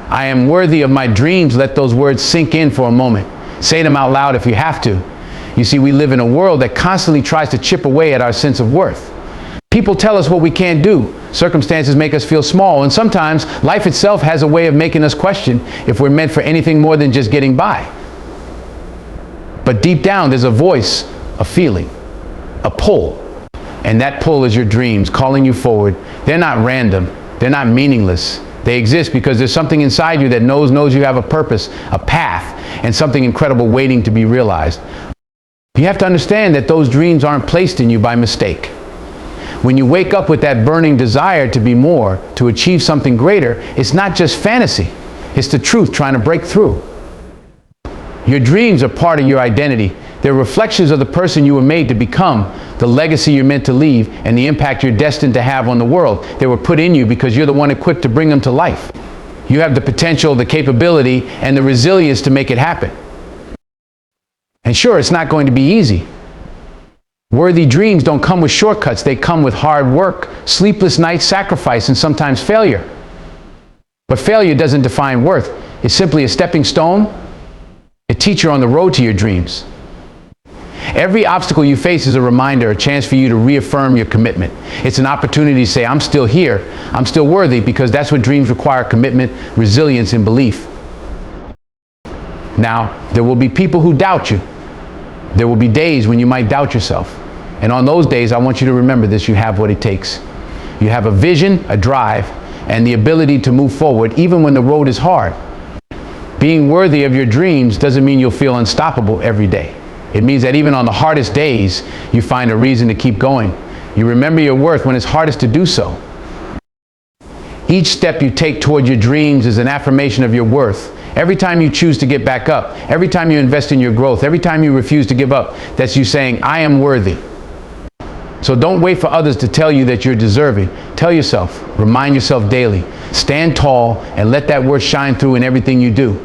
I am worthy of my dreams. Let those words sink in for a moment. Say them out loud if you have to. You see, we live in a world that constantly tries to chip away at our sense of worth. People tell us what we can't do. Circumstances make us feel small, and sometimes life itself has a way of making us question if we're meant for anything more than just getting by. But deep down, there's a voice, a feeling, a pull, and that pull is your dreams calling you forward. They're not random. They're not meaningless. They exist because there's something inside you that knows you have a purpose, a path, and something incredible waiting to be realized. You have to understand that those dreams aren't placed in you by mistake. When you wake up with that burning desire to be more, to achieve something greater, it's not just fantasy. It's the truth trying to break through. Your dreams are part of your identity. They're reflections of the person you were made to become, the legacy you're meant to leave, and the impact you're destined to have on the world. They were put in you because you're the one equipped to bring them to life. You have the potential, the capability, and the resilience to make it happen. And sure, it's not going to be easy. Worthy dreams don't come with shortcuts. They come with hard work, sleepless nights, sacrifice, and sometimes failure. But failure doesn't define worth. It's simply a stepping stone, a teacher on the road to your dreams. Every obstacle you face is a reminder, a chance for you to reaffirm your commitment. It's an opportunity to say, I'm still here, I'm still worthy, because that's what dreams require: commitment, resilience, and belief. Now, there will be people who doubt you. There will be days when you might doubt yourself. And on those days, I want you to remember this: you have what it takes. You have a vision, a drive, and the ability to move forward even when the road is hard. Being worthy of your dreams doesn't mean you'll feel unstoppable every day. It means that even on the hardest days, you find a reason to keep going. You remember your worth when it's hardest to do so. Each step you take toward your dreams is an affirmation of your worth. Every time you choose to get back up, every time you invest in your growth, every time you refuse to give up, that's you saying, I am worthy. So don't wait for others to tell you that you're deserving. Tell yourself, remind yourself daily, stand tall, and let that word shine through in everything you do.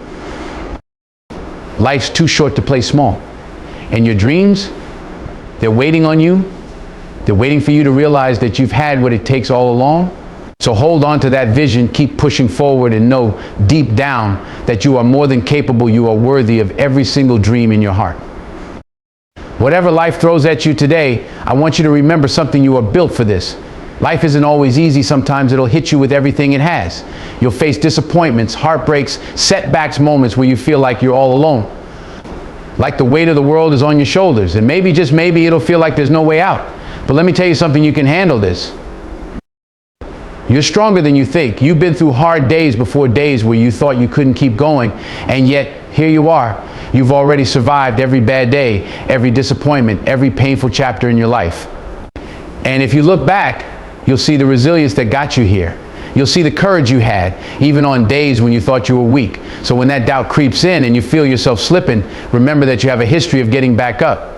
Life's too short to play small. And your dreams, they're waiting on you. They're waiting for you to realize that you've had what it takes all along. So hold on to that vision, keep pushing forward, and know deep down that you are more than capable. You are worthy of every single dream in your heart. Whatever life throws at you today, I want you to remember something: you are built for this. Life isn't always easy. Sometimes it'll hit you with everything it has. You'll face disappointments, heartbreaks, setbacks, moments where you feel like you're all alone. Like the weight of the world is on your shoulders. And maybe, just maybe, it'll feel like there's no way out. But let me tell you something: you can handle this. You're stronger than you think. You've been through hard days before, days where you thought you couldn't keep going. And yet, here you are. You've already survived every bad day, every disappointment, every painful chapter in your life. And if you look back, you'll see the resilience that got you here. You'll see the courage you had, even on days when you thought you were weak. So when that doubt creeps in and you feel yourself slipping, remember that you have a history of getting back up.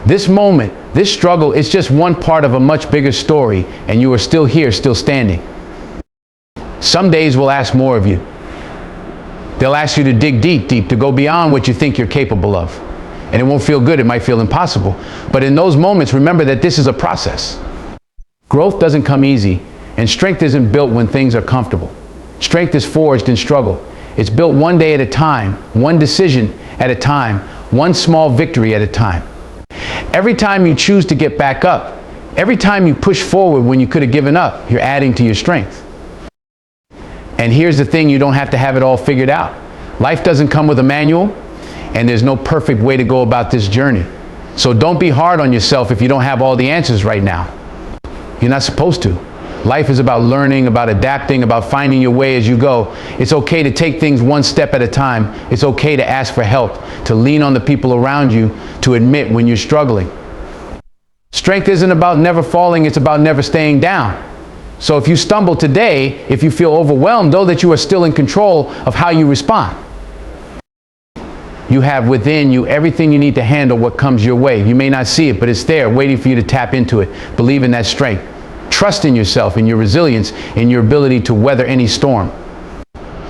This moment, this struggle, is just one part of a much bigger story, and you are still here, still standing. Some days will ask more of you. They'll ask you to dig deep, to go beyond what you think you're capable of. And it won't feel good, it might feel impossible. But in those moments, remember that this is a process. Growth doesn't come easy, and strength isn't built when things are comfortable. Strength is forged in struggle. It's built one day at a time, one decision at a time, one small victory at a time. Every time you choose to get back up, every time you push forward when you could have given up, you're adding to your strength. And here's the thing: you don't have to have it all figured out. Life doesn't come with a manual, and there's no perfect way to go about this journey. So don't be hard on yourself if you don't have all the answers right now. You're not supposed to. Life is about learning, about adapting, about finding your way as you go. It's okay to take things one step at a time. It's okay to ask for help, to lean on the people around you, to admit when you're struggling. Strength isn't about never falling, it's about never staying down. So if you stumble today, if you feel overwhelmed, know that you are still in control of how you respond. You have within you everything you need to handle what comes your way. You may not see it, but it's there waiting for you to tap into it. Believe in that strength. Trust in yourself, in your resilience, in your ability to weather any storm.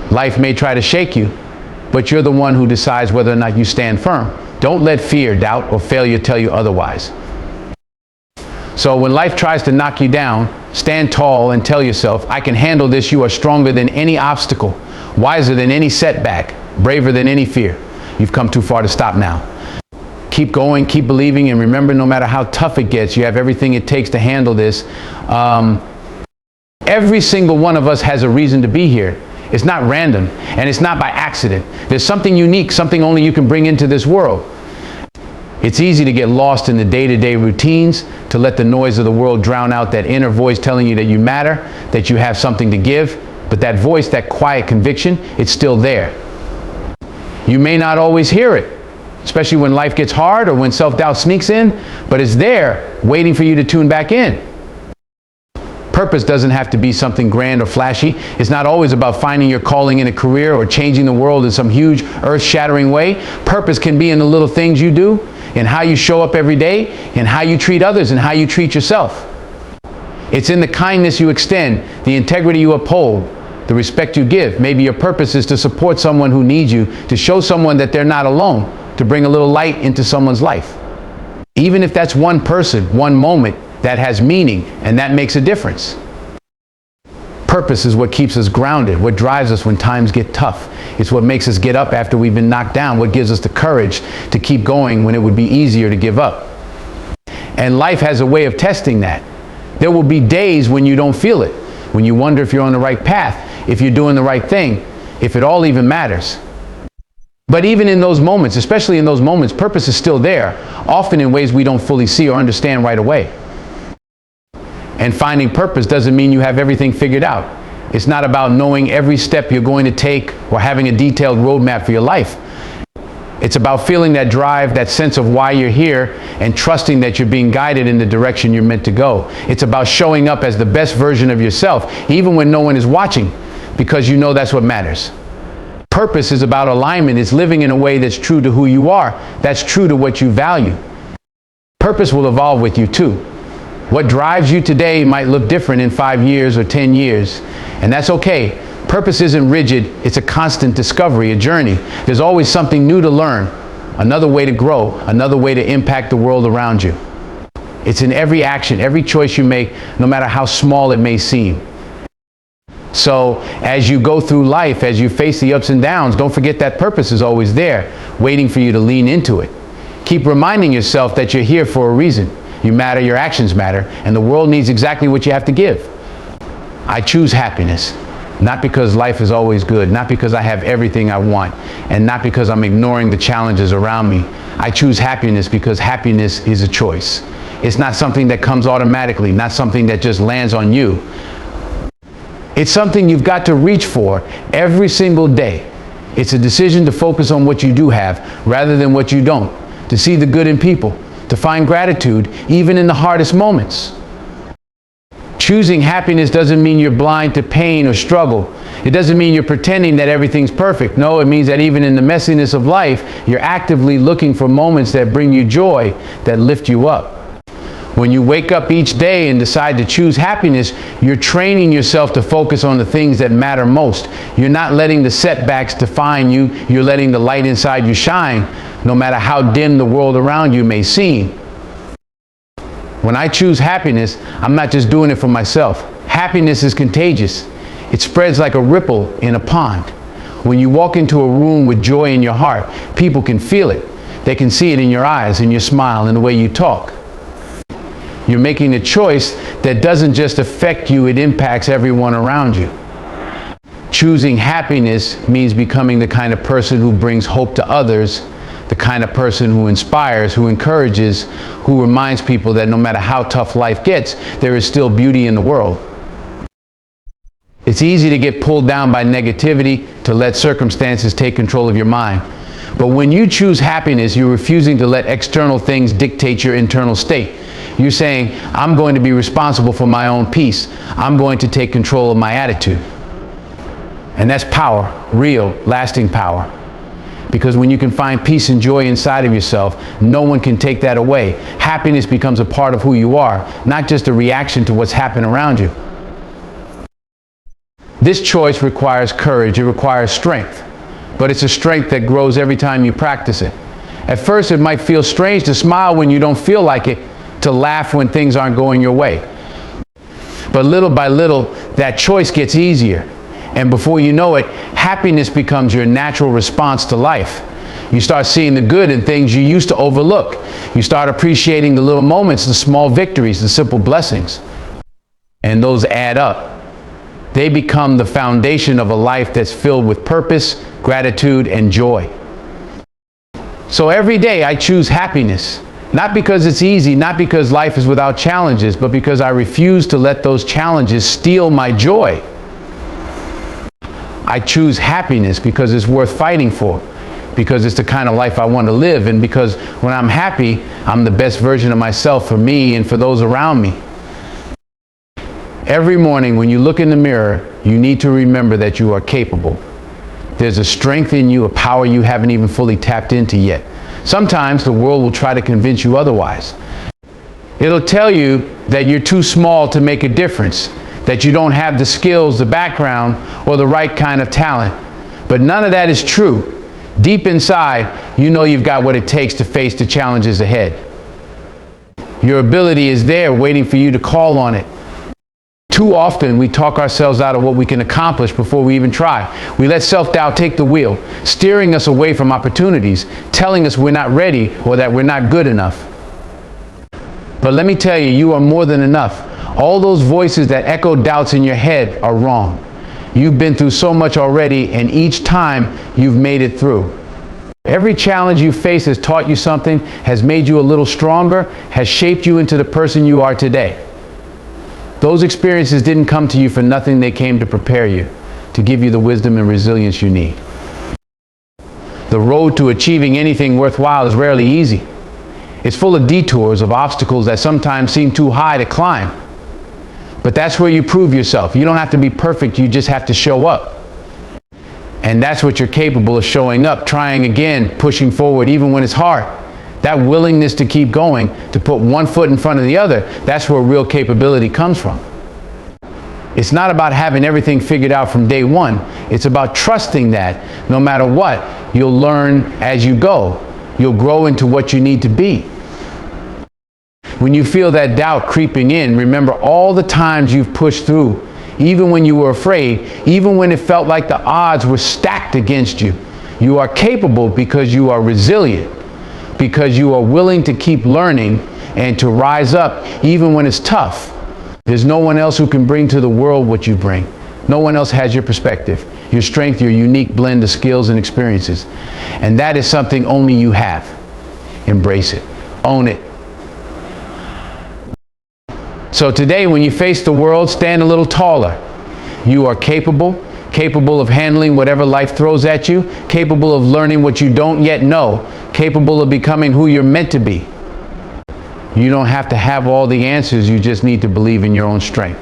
Life may try to shake you, but you're the one who decides whether or not you stand firm. Don't let fear, doubt, or failure tell you otherwise. So when life tries to knock you down, stand tall and tell yourself, I can handle this. You are stronger than any obstacle wiser than any setback, braver than any fear. You've come too far to stop now. Keep going, keep believing, and remember, no matter how tough it gets, you have everything it takes to handle this. Every single one of us has a reason to be here. It's not random, and it's not by accident. There's something unique, something only you can bring into this world. It's easy to get lost in the day-to-day routines, to let the noise of the world drown out that inner voice telling you that you matter, that you have something to give. But that voice, that quiet conviction, it's still there. You may not always hear it, especially when life gets hard or when self-doubt sneaks in, but it's there waiting for you to tune back in. Purpose doesn't have to be something grand or flashy. It's not always about finding your calling in a career or changing the world in some huge earth-shattering way. Purpose can be in the little things you do, in how you show up every day, in how you treat others, and how you treat yourself. It's in the kindness you extend, the integrity you uphold, the respect you give. Maybe your purpose is to support someone who needs you, to show someone that they're not alone, to bring a little light into someone's life. Even if that's one person, one moment, that has meaning, and that makes a difference. Purpose is what keeps us grounded, what drives us when times get tough. It's what makes us get up after we've been knocked down, what gives us the courage to keep going when it would be easier to give up. And life has a way of testing that. There will be days when you don't feel it, when you wonder if you're on the right path, if you're doing the right thing, if it all even matters. But even in those moments, especially in those moments, purpose is still there, often in ways we don't fully see or understand right away. And finding purpose doesn't mean you have everything figured out. It's not about knowing every step you're going to take or having a detailed roadmap for your life. It's about feeling that drive, that sense of why you're here, and trusting that you're being guided in the direction you're meant to go. It's about showing up as the best version of yourself, even when no one is watching, because you know that's what matters. Purpose is about alignment. It's living in a way that's true to who you are, that's true to what you value. Purpose will evolve with you too. What drives you today might look different in 5 years or 10 years, and that's okay. Purpose isn't rigid, it's a constant discovery, a journey. There's always something new to learn, another way to grow, another way to impact the world around you. It's in every action, every choice you make, no matter how small it may seem. So as you go through life, as you face the ups and downs, don't forget that purpose is always there, waiting for you to lean into it. Keep reminding yourself that you're here for a reason. You matter, your actions matter, and the world needs exactly what you have to give. I choose happiness, not because life is always good, not because I have everything I want, and not because I'm ignoring the challenges around me. I choose happiness because happiness is a choice. It's not something that comes automatically, not something that just lands on you. It's something you've got to reach for every single day. It's a decision to focus on what you do have rather than what you don't, to see the good in people, to find gratitude even in the hardest moments. Choosing happiness doesn't mean you're blind to pain or struggle. It doesn't mean you're pretending that everything's perfect. No, it means that even in the messiness of life, you're actively looking for moments that bring you joy, that lift you up. When you wake up each day and decide to choose happiness, you're training yourself to focus on the things that matter most. You're not letting the setbacks define you. You're letting the light inside you shine, no matter how dim the world around you may seem. When I choose happiness, I'm not just doing it for myself. Happiness is contagious. It spreads like a ripple in a pond. When you walk into a room with joy in your heart, people can feel it. They can see it in your eyes, in your smile, in the way you talk. You're making a choice that doesn't just affect you, it impacts everyone around you. Choosing happiness means becoming the kind of person who brings hope to others, the kind of person who inspires, who encourages, who reminds people that no matter how tough life gets, there is still beauty in the world. It's easy to get pulled down by negativity, to let circumstances take control of your mind. But when you choose happiness, you're refusing to let external things dictate your internal state. You're saying, I'm going to be responsible for my own peace. I'm going to take control of my attitude. And that's power, real, lasting power. Because when you can find peace and joy inside of yourself, no one can take that away. Happiness becomes a part of who you are, not just a reaction to what's happening around you. This choice requires courage, it requires strength. But it's a strength that grows every time you practice it. At first, it might feel strange to smile when you don't feel like it, to laugh when things aren't going your way. But little by little, that choice gets easier. And before you know it, happiness becomes your natural response to life. You start seeing the good in things you used to overlook. You start appreciating the little moments, the small victories, the simple blessings. And those add up. They become the foundation of a life that's filled with purpose, gratitude, and joy. So every day I choose happiness. Not because it's easy, not because life is without challenges, but because I refuse to let those challenges steal my joy. I choose happiness because it's worth fighting for, because it's the kind of life I want to live, and because when I'm happy, I'm the best version of myself for me and for those around me. Every morning when you look in the mirror, you need to remember that you are capable. There's a strength in you, a power you haven't even fully tapped into yet. Sometimes the world will try to convince you otherwise. It'll tell you that you're too small to make a difference, that you don't have the skills, the background, or the right kind of talent. But none of that is true. Deep inside, you know you've got what it takes to face the challenges ahead. Your ability is there waiting for you to call on it. Too often we talk ourselves out of what we can accomplish before we even try. We let self-doubt take the wheel, steering us away from opportunities, telling us we're not ready or that we're not good enough. But let me tell you, you are more than enough. All those voices that echo doubts in your head are wrong. You've been through so much already, and each time you've made it through. Every challenge you face has taught you something, has made you a little stronger, has shaped you into the person you are today. Those experiences didn't come to you for nothing. They came to prepare you, to give you the wisdom and resilience you need. The road to achieving anything worthwhile is rarely easy. It's full of detours, of obstacles that sometimes seem too high to climb. But that's where you prove yourself. You don't have to be perfect, you just have to show up. And that's what you're capable of: showing up, trying again, pushing forward even when it's hard. That willingness to keep going, to put one foot in front of the other, that's where real capability comes from. It's not about having everything figured out from day one. It's about trusting that no matter what, you'll learn as you go. You'll grow into what you need to be. When you feel that doubt creeping in, remember all the times you've pushed through, even when you were afraid, even when it felt like the odds were stacked against you. You are capable because you are resilient, because you are willing to keep learning and to rise up even when it's tough. There's no one else who can bring to the world what you bring. No one else has your perspective, your strength, your unique blend of skills and experiences. And that is something only you have. Embrace it. Own it. So today, when you face the world, stand a little taller. You are capable of handling whatever life throws at you, capable of learning what you don't yet know, capable of becoming who you're meant to be. You don't have to have all the answers, you just need to believe in your own strength.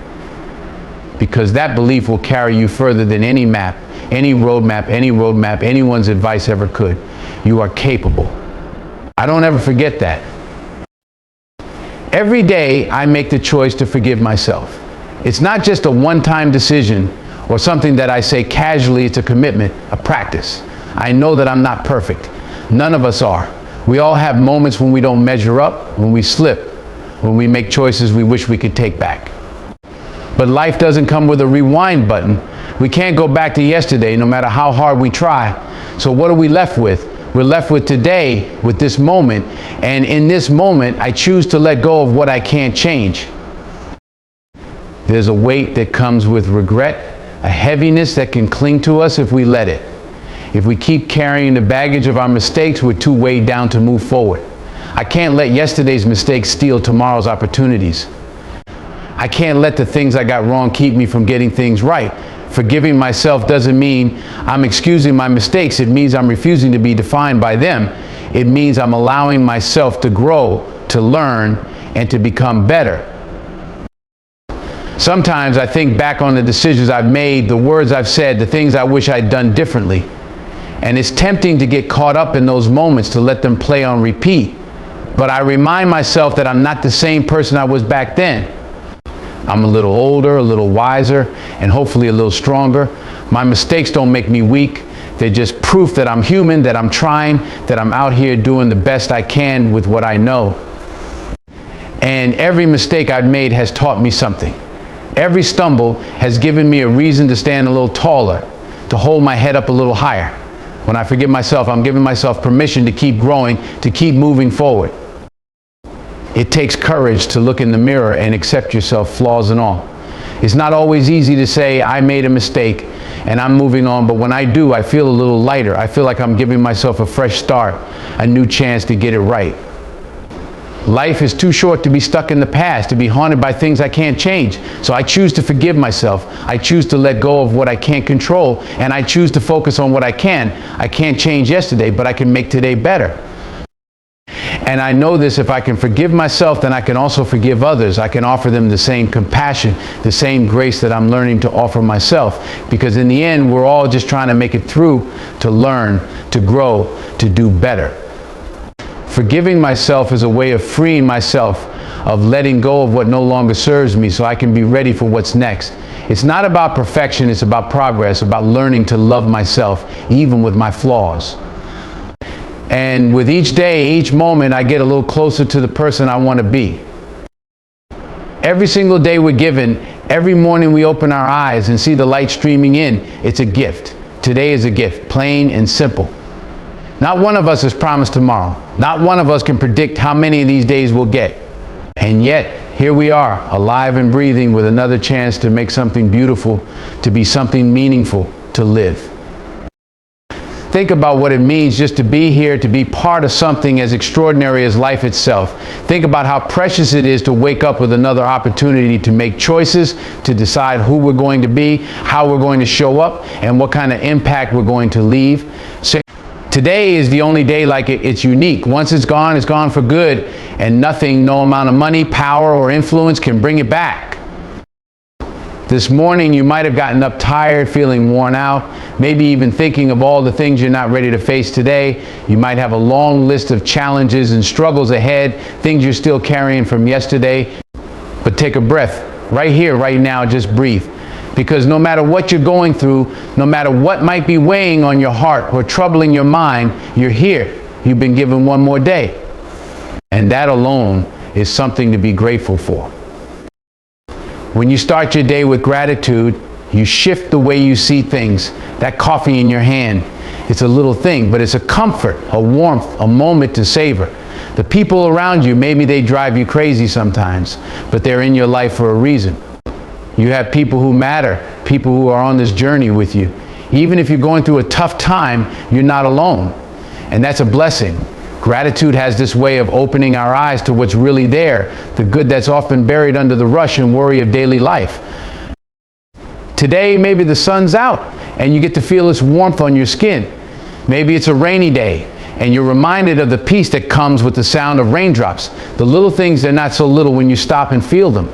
Because that belief will carry you further than any map, any roadmap, anyone's advice ever could. You are capable. I don't ever forget that. Every day I make the choice to forgive myself. It's not just a one-time decision or something that I say casually. It's a commitment, a practice. I know that I'm not perfect. None of us are. We all have moments when we don't measure up, when we slip, when we make choices we wish we could take back. But life doesn't come with a rewind button. We can't go back to yesterday no matter how hard we try. So what are we left with? We're left with today, with this moment. And in this moment, I choose to let go of what I can't change. There's a weight that comes with regret, a heaviness that can cling to us if we let it. If we keep carrying the baggage of our mistakes, we're too weighed down to move forward. I can't let yesterday's mistakes steal tomorrow's opportunities. I can't let the things I got wrong keep me from getting things right. Forgiving myself doesn't mean I'm excusing my mistakes. It means I'm refusing to be defined by them. It means I'm allowing myself to grow, to learn, and to become better. Sometimes I think back on the decisions I've made, the words I've said, the things I wish I'd done differently. And it's tempting to get caught up in those moments, to let them play on repeat. But I remind myself that I'm not the same person I was back then. I'm a little older, a little wiser, and hopefully a little stronger. My mistakes don't make me weak. They're just proof that I'm human, that I'm trying, that I'm out here doing the best I can with what I know. And every mistake I've made has taught me something. Every stumble has given me a reason to stand a little taller, to hold my head up a little higher. When I forgive myself, I'm giving myself permission to keep growing, to keep moving forward. It takes courage to look in the mirror and accept yourself, flaws and all. It's not always easy to say, I made a mistake and I'm moving on, but when I do, I feel a little lighter. I feel like I'm giving myself a fresh start, a new chance to get it right. Life is too short to be stuck in the past, to be haunted by things I can't change. So I choose to forgive myself. I choose to let go of what I can't control, and I choose to focus on what I can. I can't change yesterday, but I can make today better. And I know this, if I can forgive myself, then I can also forgive others. I can offer them the same compassion, the same grace that I'm learning to offer myself. Because in the end, we're all just trying to make it through, to learn, to grow, to do better. Forgiving myself is a way of freeing myself, of letting go of what no longer serves me so I can be ready for what's next. It's not about perfection, it's about progress, about learning to love myself, even with my flaws. And with each day, each moment, I get a little closer to the person I want to be. Every single day we're given, every morning we open our eyes and see the light streaming in, it's a gift. Today is a gift, plain and simple. Not one of us is promised tomorrow. Not one of us can predict how many of these days we'll get. And yet, here we are, alive and breathing with another chance to make something beautiful, to be something meaningful, to live. Think about what it means just to be here, to be part of something as extraordinary as life itself. Think about how precious it is to wake up with another opportunity to make choices, to decide who we're going to be, how we're going to show up, and what kind of impact we're going to leave. So today is the only day like it's unique. Once it's gone for good, and nothing, no amount of money, power, or influence can bring it back. This morning you might have gotten up tired, feeling worn out, maybe even thinking of all the things you're not ready to face today. You might have a long list of challenges and struggles ahead, things you're still carrying from yesterday. But take a breath, right here, right now, just breathe. Because no matter what you're going through, no matter what might be weighing on your heart or troubling your mind, you're here. You've been given one more day. And that alone is something to be grateful for. When you start your day with gratitude, you shift the way you see things. That coffee in your hand, it's a little thing, but it's a comfort, a warmth, a moment to savor. The people around you, maybe they drive you crazy sometimes, but they're in your life for a reason. You have people who matter, people who are on this journey with you. Even if you're going through a tough time, you're not alone. And that's a blessing. Gratitude has this way of opening our eyes to what's really there, the good that's often buried under the rush and worry of daily life. Today, maybe the sun's out and you get to feel its warmth on your skin. Maybe it's a rainy day and you're reminded of the peace that comes with the sound of raindrops. The little things, they're not so little when you stop and feel them.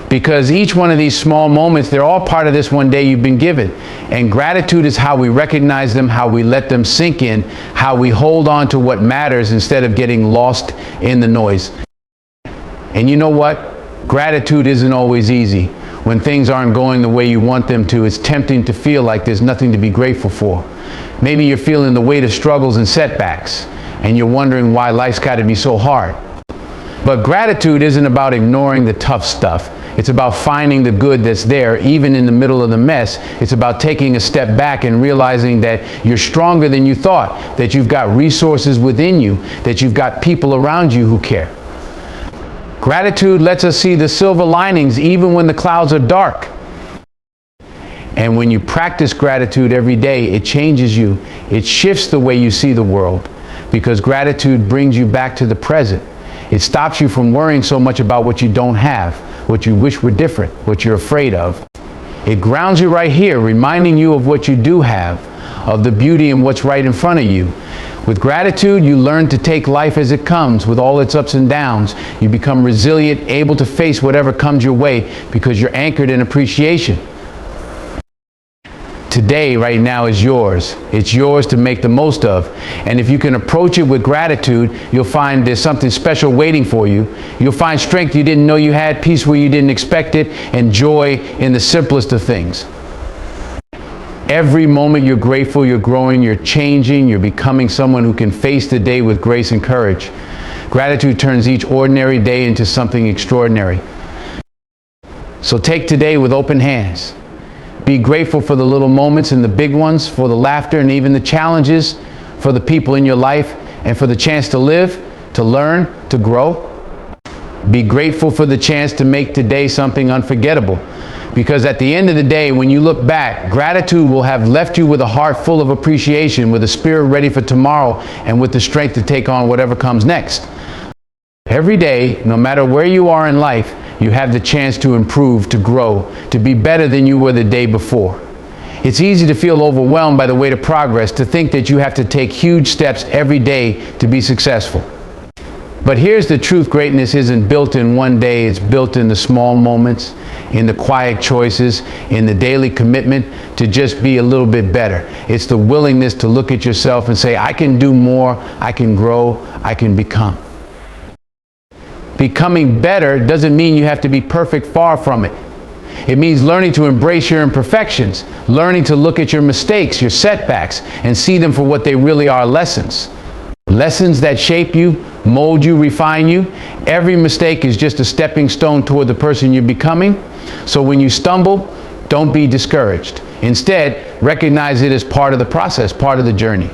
Because each one of these small moments, they're all part of this one day you've been given. And gratitude is how we recognize them, how we let them sink in, how we hold on to what matters instead of getting lost in the noise. And you know what? Gratitude isn't always easy. When things aren't going the way you want them to, it's tempting to feel like there's nothing to be grateful for. Maybe you're feeling the weight of struggles and setbacks, and you're wondering why life's got to be so hard. But gratitude isn't about ignoring the tough stuff. It's about finding the good that's there, even in the middle of the mess. It's about taking a step back and realizing that you're stronger than you thought, that you've got resources within you, that you've got people around you who care. Gratitude lets us see the silver linings even when the clouds are dark. And when you practice gratitude every day, it changes you. It shifts the way you see the world, because gratitude brings you back to the present. It stops you from worrying so much about what you don't have, what you wish were different, what you're afraid of. It grounds you right here, reminding you of what you do have, of the beauty in what's right in front of you. With gratitude, you learn to take life as it comes, with all its ups and downs. You become resilient, able to face whatever comes your way, because you're anchored in appreciation. Today, right now, is yours. It's yours to make the most of. And if you can approach it with gratitude, you'll find there's something special waiting for you. You'll find strength you didn't know you had, peace where you didn't expect it, and joy in the simplest of things. Every moment you're grateful, you're growing, you're changing, you're becoming someone who can face the day with grace and courage. Gratitude turns each ordinary day into something extraordinary. So take today with open hands. Be grateful for the little moments and the big ones, for the laughter and even the challenges, for the people in your life, and for the chance to live, to learn, to grow. Be grateful for the chance to make today something unforgettable. Because at the end of the day, when you look back, gratitude will have left you with a heart full of appreciation, with a spirit ready for tomorrow, and with the strength to take on whatever comes next. Every day, no matter where you are in life, you have the chance to improve, to grow, to be better than you were the day before. It's easy to feel overwhelmed by the weight of progress, to think that you have to take huge steps every day to be successful. But here's the truth: greatness isn't built in one day. It's built in the small moments, in the quiet choices, in the daily commitment to just be a little bit better. It's the willingness to look at yourself and say, I can do more, I can grow, I can become. Becoming better doesn't mean you have to be perfect, far from it. It means learning to embrace your imperfections, learning to look at your mistakes, your setbacks, and see them for what they really are: lessons. Lessons that shape you, mold you, refine you. Every mistake is just a stepping stone toward the person you're becoming. So when you stumble, don't be discouraged. Instead, recognize it as part of the process, part of the journey.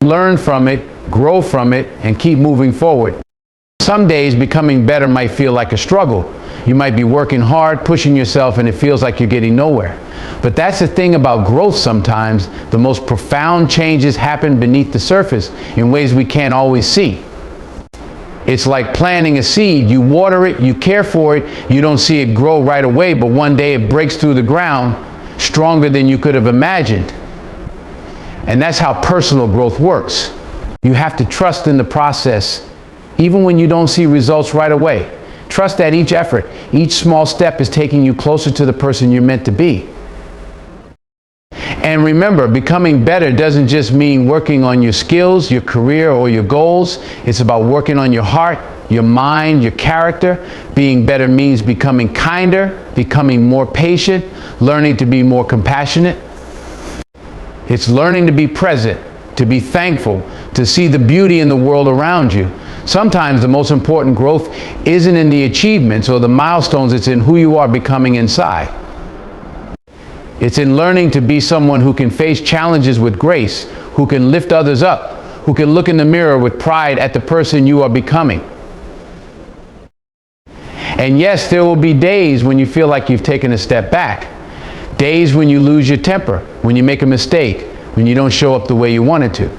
Learn from it, grow from it, and keep moving forward. Some days becoming better might feel like a struggle. You might be working hard, pushing yourself, and it feels like you're getting nowhere. But that's the thing about growth sometimes. The most profound changes happen beneath the surface in ways we can't always see. It's like planting a seed. You water it, you care for it, you don't see it grow right away, but one day it breaks through the ground stronger than you could have imagined. And that's how personal growth works. You have to trust in the process, even when you don't see results right away. Trust that each effort, each small step is taking you closer to the person you're meant to be. And remember, becoming better doesn't just mean working on your skills, your career, or your goals. It's about working on your heart, your mind, your character. Being better means becoming kinder, becoming more patient, learning to be more compassionate. It's learning to be present, to be thankful, to see the beauty in the world around you. Sometimes the most important growth isn't in the achievements or the milestones, it's in who you are becoming inside. It's in learning to be someone who can face challenges with grace, who can lift others up, who can look in the mirror with pride at the person you are becoming. And yes, there will be days when you feel like you've taken a step back. Days when you lose your temper, when you make a mistake, when you don't show up the way you wanted to.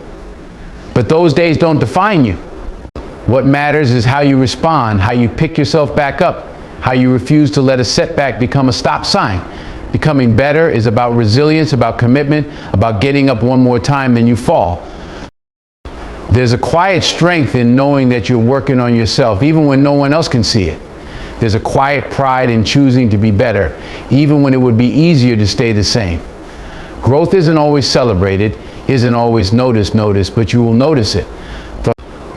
But those days don't define you. What matters is how you respond, how you pick yourself back up, how you refuse to let a setback become a stop sign. Becoming better is about resilience, about commitment, about getting up one more time than you fall. There's a quiet strength in knowing that you're working on yourself, even when no one else can see it. There's a quiet pride in choosing to be better, even when it would be easier to stay the same. Growth isn't always celebrated, isn't always noticed, but you will notice it.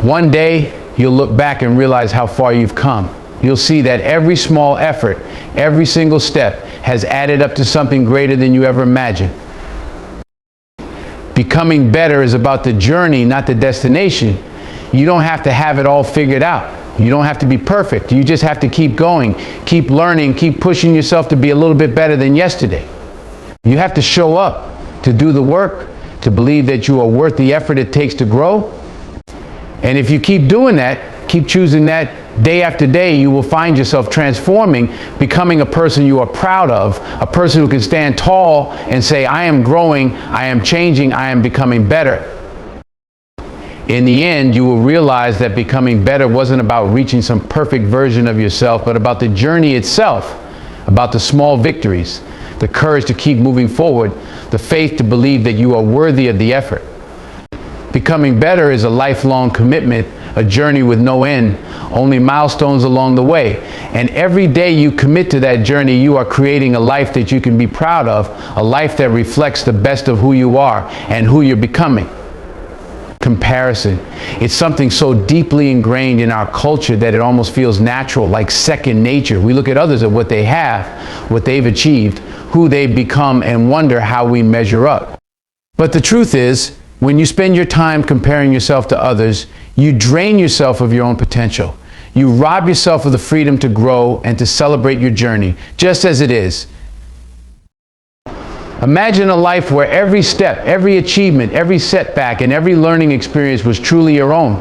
One day, you'll look back and realize how far you've come. You'll see that every small effort, every single step has added up to something greater than you ever imagined. Becoming better is about the journey, not the destination. You don't have to have it all figured out. You don't have to be perfect. You just have to keep going, keep learning, keep pushing yourself to be a little bit better than yesterday. You have to show up, to do the work, to believe that you are worth the effort it takes to grow. And if you keep doing that, keep choosing that day after day, you will find yourself transforming, becoming a person you are proud of, a person who can stand tall and say, I am growing, I am changing, I am becoming better. In the end, you will realize that becoming better wasn't about reaching some perfect version of yourself, but about the journey itself, about the small victories, the courage to keep moving forward, the faith to believe that you are worthy of the effort. Becoming better is a lifelong commitment, a journey with no end, only milestones along the way. And every day you commit to that journey, you are creating a life that you can be proud of, a life that reflects the best of who you are and who you're becoming. Comparison. It's something so deeply ingrained in our culture that it almost feels natural, like second nature. We look at others at what they have, what they've achieved, who they've become, and wonder how we measure up. But the truth is, when you spend your time comparing yourself to others, you drain yourself of your own potential. You rob yourself of the freedom to grow and to celebrate your journey, just as it is. Imagine a life where every step, every achievement, every setback, and every learning experience was truly your own.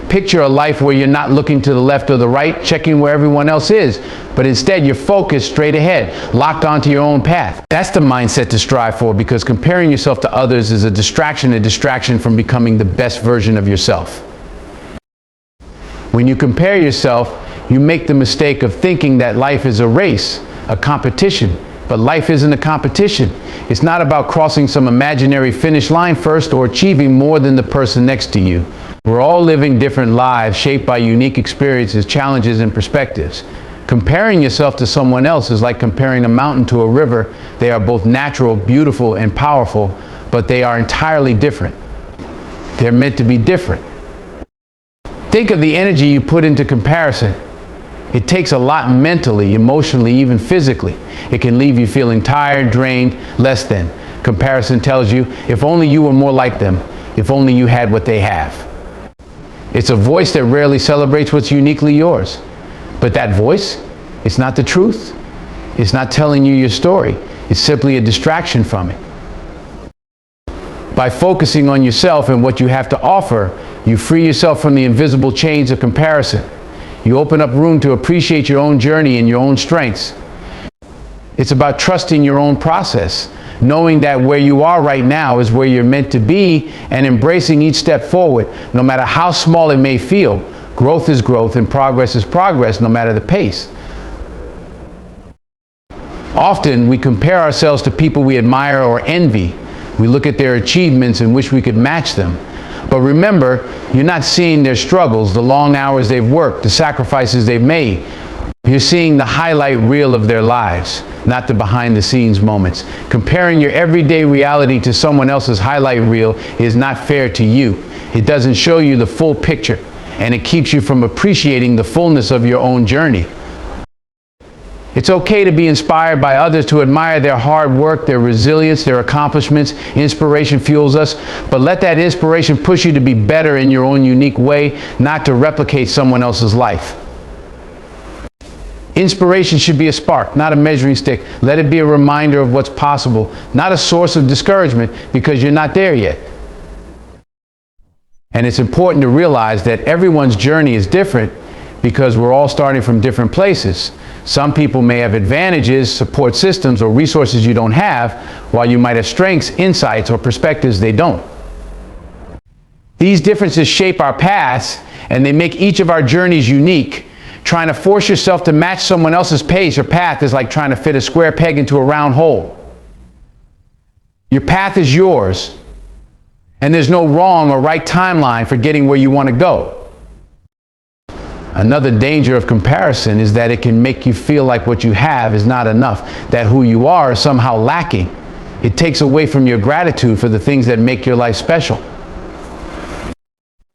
Picture a life where you're not looking to the left or the right, checking where everyone else is, but instead you're focused straight ahead, locked onto your own path. That's the mindset to strive for, because comparing yourself to others is a distraction from becoming the best version of yourself. When you compare yourself, you make the mistake of thinking that life is a race, a competition. But life isn't a competition. It's not about crossing some imaginary finish line first or achieving more than the person next to you. We're all living different lives shaped by unique experiences, challenges, and perspectives. Comparing yourself to someone else is like comparing a mountain to a river. They are both natural, beautiful, and powerful, but they are entirely different. They're meant to be different. Think of the energy you put into comparison. It takes a lot mentally, emotionally, even physically. It can leave you feeling tired, drained, less than. Comparison tells you, if only you were more like them, if only you had what they have. It's a voice that rarely celebrates what's uniquely yours. But that voice, it's not the truth. It's not telling you your story. It's simply a distraction from it. By focusing on yourself and what you have to offer, you free yourself from the invisible chains of comparison. You open up room to appreciate your own journey and your own strengths. It's about trusting your own process, knowing that where you are right now is where you're meant to be, and embracing each step forward, no matter how small it may feel. Growth is growth and progress is progress, no matter the pace. Often we compare ourselves to people we admire or envy. We look at their achievements and wish we could match them. But remember, you're not seeing their struggles, the long hours they've worked, the sacrifices they've made. You're seeing the highlight reel of their lives, not the behind-the-scenes moments. Comparing your everyday reality to someone else's highlight reel is not fair to you. It doesn't show you the full picture, and it keeps you from appreciating the fullness of your own journey. It's okay to be inspired by others, to admire their hard work, their resilience, their accomplishments. Inspiration fuels us, but let that inspiration push you to be better in your own unique way, not to replicate someone else's life. Inspiration should be a spark, not a measuring stick. Let it be a reminder of what's possible, not a source of discouragement because you're not there yet. And it's important to realize that everyone's journey is different because we're all starting from different places. Some people may have advantages, support systems, or resources you don't have, while you might have strengths, insights, or perspectives they don't. These differences shape our paths, and they make each of our journeys unique. Trying to force yourself to match someone else's pace or path is like trying to fit a square peg into a round hole. Your path is yours, and there's no wrong or right timeline for getting where you want to go. Another danger of comparison is that it can make you feel like what you have is not enough, that who you are is somehow lacking. It takes away from your gratitude for the things that make your life special.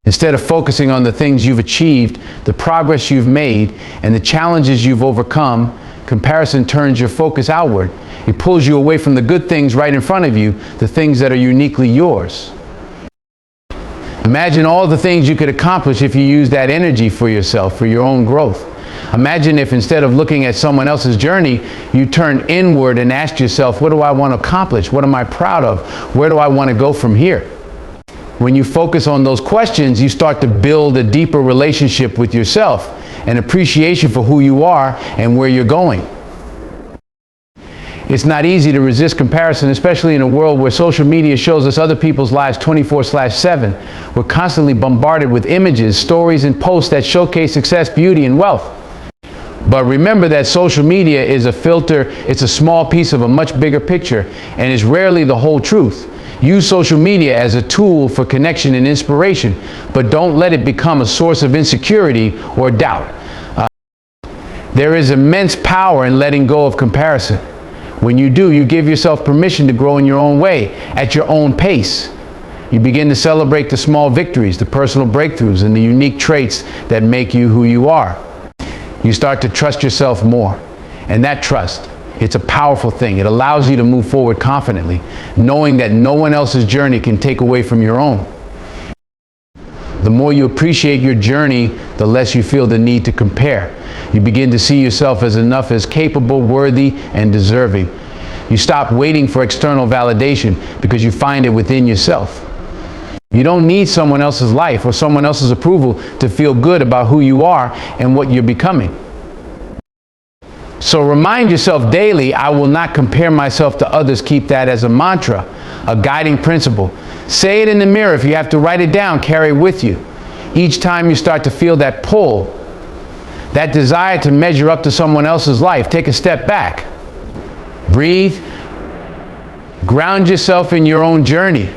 Instead of focusing on the things you've achieved, the progress you've made, and the challenges you've overcome, comparison turns your focus outward. It pulls you away from the good things right in front of you, the things that are uniquely yours. Imagine all the things you could accomplish if you used that energy for yourself, for your own growth. Imagine if instead of looking at someone else's journey, you turned inward and asked yourself, what do I want to accomplish? What am I proud of? Where do I want to go from here? When you focus on those questions, you start to build a deeper relationship with yourself, an appreciation for who you are and where you're going. It's not easy to resist comparison, especially in a world where social media shows us other people's lives 24/7. We're constantly bombarded with images, stories, and posts that showcase success, beauty, and wealth. But remember that social media is a filter. It's a small piece of a much bigger picture, and is rarely the whole truth. Use social media as a tool for connection and inspiration, but don't let it become a source of insecurity or doubt. There is immense power in letting go of comparison. When you do, you give yourself permission to grow in your own way, at your own pace. You begin to celebrate the small victories, the personal breakthroughs, and the unique traits that make you who you are. You start to trust yourself more. And that trust, it's a powerful thing. It allows you to move forward confidently, knowing that no one else's journey can take away from your own. The more you appreciate your journey, the less you feel the need to compare. You begin to see yourself as enough, as capable, worthy, and deserving. You stop waiting for external validation because you find it within yourself. You don't need someone else's life or someone else's approval to feel good about who you are and what you're becoming. So remind yourself daily, I will not compare myself to others. Keep that as a mantra, a guiding principle. Say it in the mirror. If you have to write it down, carry it with you. Each time you start to feel that pull, that desire to measure up to someone else's life, take a step back. Breathe. Ground yourself in your own journey.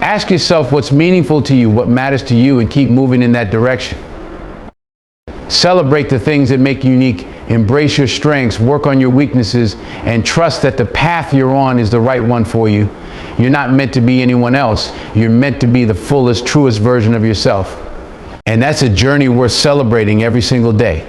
Ask yourself what's meaningful to you, what matters to you, and keep moving in that direction. Celebrate the things that make you unique. Embrace your strengths, work on your weaknesses, and trust that the path you're on is the right one for you. You're not meant to be anyone else. You're meant to be the fullest, truest version of yourself. And that's a journey worth celebrating every single day.